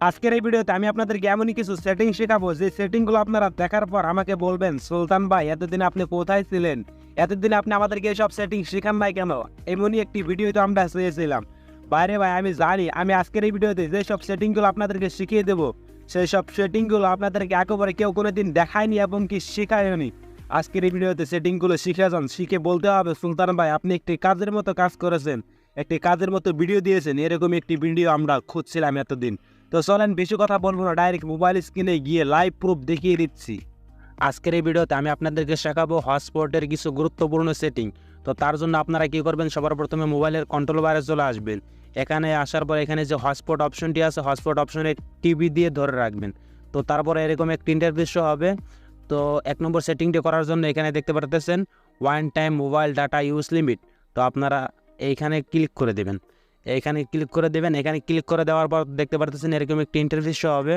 আজকের এই ভিডিওতে আমি আপনাদেরকে এমনই কিছু সেটিং শেখাবো যে সেটিংগুলো আপনারা দেখার পর আমাকে বলবেন, সুলতান ভাই এতদিন আপনি কোথায় ছিলেন, এতদিন আপনি আমাদেরকে এসব সেটিং শেখান নাই কেন? এমনই একটি ভিডিও তো আমরা চেয়েছিলাম। বাইরে ভাই আমি জানি আমি আজকের এই ভিডিওতে যেসব সেটিংগুলো আপনাদেরকে শিখিয়ে দেবো সেই সব সেটিংগুলো আপনাদেরকে একেবারে কেউ কোনোদিন দেখায়নি এবং কি শেখায়নি। আজকের এই ভিডিওতে সেটিংগুলো শিখে যান, শিখে বলতে হবে সুলতান ভাই আপনি একটি কাজের মতো কাজ করেছেন, একটি কাজের মতো ভিডিও দিয়েছেন। এরকম একটি ভিডিও আমরা খুঁজছিলাম এতদিন। তো চলেন বেশি কথা বলবো না, ডাইরেক্ট মোবাইল স্ক্রিনে গিয়ে লাইভ প্রুফ দেখিয়ে দিচ্ছি। আজকের এই ভিডিওতে আমি আপনাদেরকে শেখাবো হটস্পটের কিছু গুরুত্বপূর্ণ সেটিং। তো তার জন্য আপনারা কি করবেন, সবার প্রথমে মোবাইলের কন্ট্রোল বারে চলে আসবেন। এখানে আসার পর এখানে যে হটস্পট অপশনটি আছে, হটস্পট অপশনে টিভি দিয়ে ধরে রাখবেন। তো তারপরে এরকম একটি ইন্টারফেস হবে। তো 1 নম্বর সেটিংটি করার জন্য এখানে দেখতে পারতেছেন one time mobile data use limit. তো আপনারা এইখানে ক্লিক করে দেবেন, এখানে ক্লিক করে দেবেন। এখানে ক্লিক করে দেওয়ার পর দেখতে পারতেছেন এরকম একটি ইন্টারফেস হবে।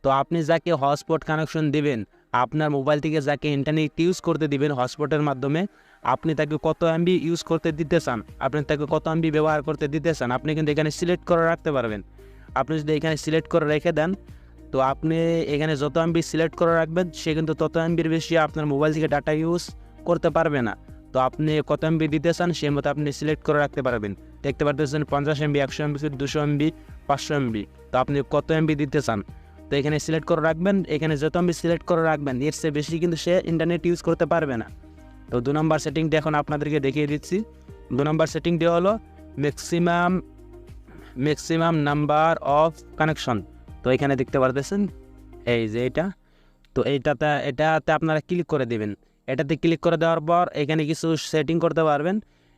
তো আপনি যাকে হটস্পট কানেকশন দিবেন, আপনার মোবাইল থেকে যাকে ইন্টারনেট ইউজ করতে দিবেন হটস্পটের মাধ্যমে, আপনি তাকে কত এমবি ইউজ করতে দিতে চান, আপনি তাকে কত এমবি ব্যবহার করতে দিতে চান, আপনি কিন্তু এখানে সিলেক্ট করে রাখতে পারবেন। আপনি যদি এখানে সিলেক্ট করে রেখে দেন, তো আপনি এখানে যত এমবি সিলেক্ট করে রাখবেন সে কিন্তু তত এমবির বেশি আপনার মোবাইল থেকে ডাটা ইউজ করতে পারবে না। তো আপনি কত এমবি দিতে চান সেই মতো আপনি সিলেক্ট করে রাখতে পারবেন। দেখতে পারতেছেন 50 এমবি, 100 এমবি, 200 এমবি, 500 এমবি। তো আপনি কত এমবি দিতে চান তো এখানে সিলেক্ট করে রাখবেন। এখানে যত এমবি সিলেক্ট করে রাখবেন এর চেয়ে বেশি কিন্তু সে ইন্টারনেট ইউজ করতে পারবে না। তো 2 নম্বর সেটিংটি এখন আপনাদেরকে দেখিয়ে দিচ্ছি। 2 নম্বর সেটিংটি হলো ম্যাক্সিমাম নাম্বার অফ কানেকশন। তো এখানে দেখতে পারতেছেন এই যে এটা। তো এটাতে আপনারা ক্লিক করে দেবেন। এটাতে ক্লিক করে দেওয়ার পর এখানে কিছু সেটিং করতে পারবেন।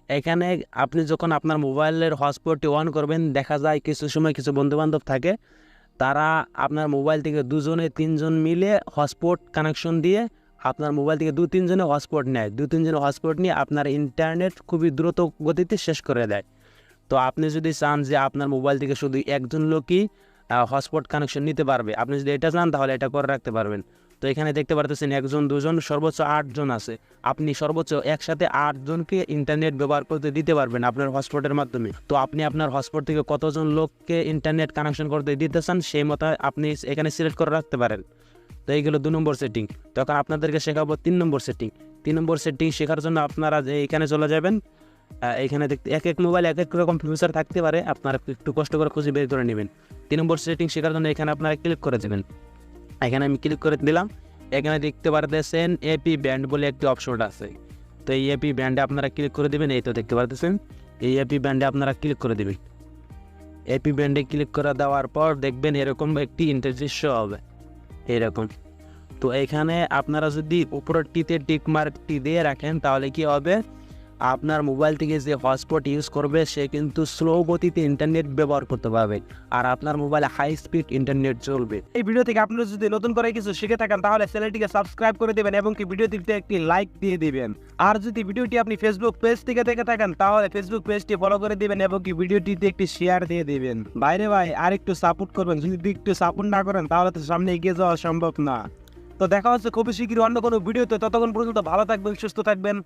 এখানে আপনি যখন আপনার মোবাইলের হটস্পটটি অন করবেন, দেখা যায় কিছু সময় কিছু বন্ধুবান্ধব থাকে, তারা আপনার মোবাইল থেকে 2 জনে 3 জন মিলে হটস্পট কানেকশন দিয়ে আপনার মোবাইল থেকে 2-3 জনে হটস্পট নেয়। 2-3 জনে হটস্পট নিয়ে আপনার ইন্টারনেট খুবই দ্রুত গতিতে শেষ করে দেয়। তো আপনি যদি চান যে আপনার মোবাইল থেকে শুধু একজন লোকই হটস্পট কানেকশন নিতে পারবে, আপনি যদি এটা চান তাহলে এটা করে রাখতে পারবেন। তো এখানে দেখতে পারতেছেন 1 জন 2 জন সর্বোচ্চ 8 জন আছে। আপনি সর্বোচ্চ একসাথে 8 জনকে ইন্টারনেট ব্যবহার করতে দিতে পারবেন আপনার হটস্পটের মাধ্যমে। তো আপনি আপনার হটস্পট থেকে কতজন লোককে ইন্টারনেট কানেকশন করতে দিতে চান সেই মতো আপনি এখানে সিলেক্ট করে রাখতে পারেন। তো এইগুলো 2 নম্বর সেটিং। তখন আপনাদেরকে শেখাবো 3 নম্বর সেটিং। 3 নম্বর সেটিং শেখার জন্য আপনারা যে এখানে চলে যাবেন। এখানে দেখতে এক মোবাইল এক রকম ফিচার থাকতে পারে, আপনারা একটু কষ্ট করে খুঁজে বের করে নেবেন। 3 নম্বর সেটিং শেখার জন্য এখানে আপনারা ক্লিক করে দেবেন। এখানে আমি ক্লিক করে দিলাম। এখানে দেখতে পারতেছেন এপি ব্যান্ড বলে একটি অপশন আছে। তো এই এপি ব্যান্ডে আপনারা ক্লিক করে দেবেন। এই তো দেখতে পারতেছেন এই এপি ব্যান্ডে আপনারা ক্লিক করে দেবেন। এপি ব্যান্ডে ক্লিক করে দেওয়ার পর দেখবেন এরকম একটি ইন্টারফেস হবে এরকম। তো এখানে আপনারা যদি উপরের টিক মার্কটি দিয়ে রাখেন তাহলে কি হবে, আপনার মোবাইল থেকে যে হটস্পট ইউজ করবে সে কিন্তু স্লো গতিতে ইন্টারনেট ব্যবহার করতে পারবে, আর আপনার মোবাইলে হাই স্পিড ইন্টারনেট চলবে। এই ভিডিও থেকে আপনারা যদি নতুন করে কিছু শিখে থাকেন তাহলে চ্যানেলটিকে সাবস্ক্রাইব করে দেবেন এবং কি ভিডিওটিতে একটি লাইক দিয়ে দিবেন। আর যদি ভিডিওটি আপনি ফেসবুক পেজ থেকে দেখে থাকেন তাহলে ফেসবুক পেজটি ফলো করে দিবেন এবং কি ভিডিওটিতে একটি শেয়ার দিয়ে দিবেন। বাইরে ভাই আর একটু সাপোর্ট করবেন, যদি একটু সাপোর্ট না করেন তাহলে তো সামনে এগিয়ে যাওয়া সম্ভব না। তো দেখা হচ্ছে খুবই শীঘ্রই অন্য কোনো ভিডিওতে, ততক্ষণ পর্যন্ত ভালো থাকবেন, সুস্থ থাকবেন।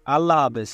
আল্লাহ হাফেজ।